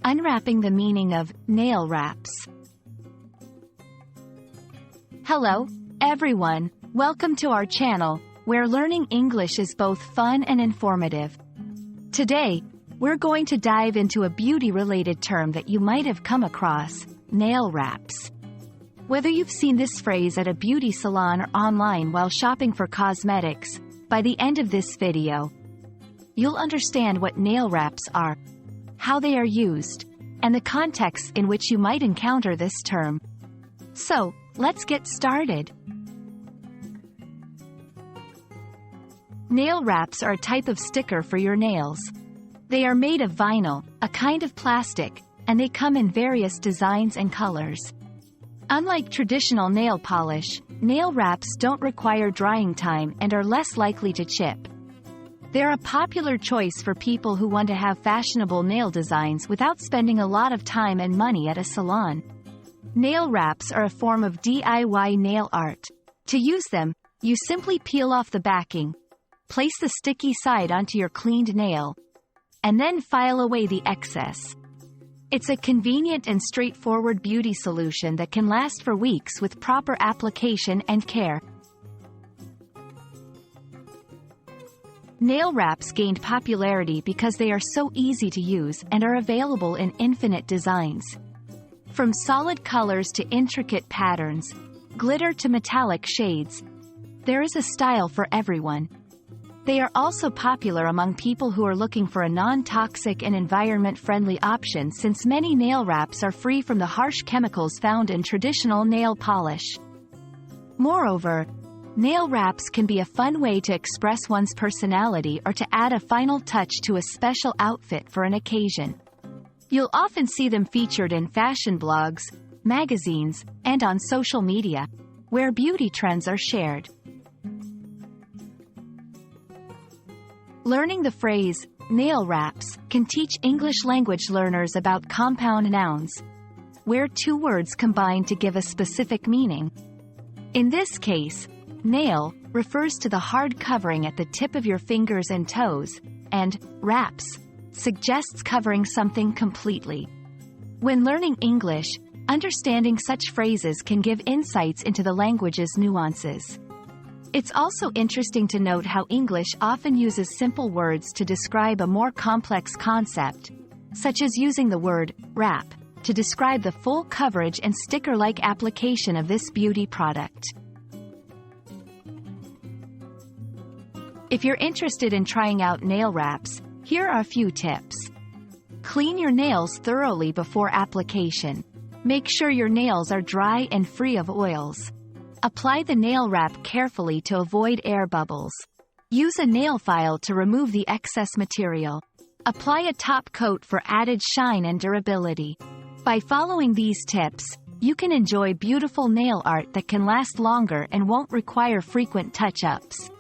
Unwrapping the meaning of nail wraps. Hello, everyone. Welcome to our channel, where learning English is both fun and informative. Today, we're going to dive into a beauty-related term that you might have come across, nail wraps. Whether you've seen this phrase at a beauty salon or online while shopping for cosmetics, by the end of this video, you'll understand what nail wraps are, how they are used, and the context in which you might encounter this term. So, let's get started. Nail wraps are a type of sticker for your nails. They are made of vinyl, a kind of plastic, and they come in various designs and colors. Unlike traditional nail polish, nail wraps don't require drying time and are less likely to chip. They're a popular choice for people who want to have fashionable nail designs without spending a lot of time and money at a salon. Nail wraps are a form of DIY nail art. To use them, you simply peel off the backing, place the sticky side onto your cleaned nail, and then file away the excess. It's a convenient and straightforward beauty solution that can last for weeks with proper application and care. Nail wraps gained popularity because they are so easy to use and are available in infinite designs. From solid colors to intricate patterns, glitter to metallic shades, there is a style for everyone. They are also popular among people who are looking for a non-toxic and environment-friendly option, since many nail wraps are free from the harsh chemicals found in traditional nail polish. Moreover, nail wraps can be a fun way to express one's personality or to add a final touch to a special outfit for an occasion. You'll often see them featured in fashion blogs, magazines, and on social media, where beauty trends are shared. Learning the phrase, nail wraps, can teach English language learners about compound nouns, where two words combine to give a specific meaning. In this case, nail refers to the hard covering at the tip of your fingers and toes, and wraps suggests covering something completely. When learning English, understanding such phrases can give insights into the language's nuances. It's also interesting to note how English often uses simple words to describe a more complex concept, such as using the word wrap to describe the full coverage and sticker-like application of this beauty product. If you're interested in trying out nail wraps, here are a few tips. Clean your nails thoroughly before application. Make sure your nails are dry and free of oils. Apply the nail wrap carefully to avoid air bubbles. Use a nail file to remove the excess material. Apply a top coat for added shine and durability. By following these tips, you can enjoy beautiful nail art that can last longer and won't require frequent touch-ups.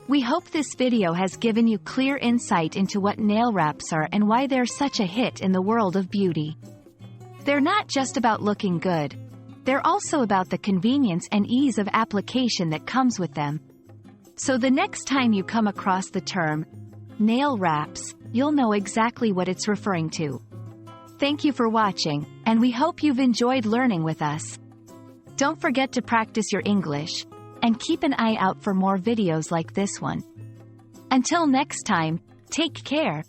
We hope this video has given you clear insight into what nail wraps are and why they're such a hit in the world of beauty. They're not just about looking good. They're also about the convenience and ease of application that comes with them. So the next time you come across the term nail wraps, you'll know exactly what it's referring to. Thank you for watching, and we hope you've enjoyed learning with us. Don't forget to practice your English, and keep an eye out for more videos like this one. Until next time, take care.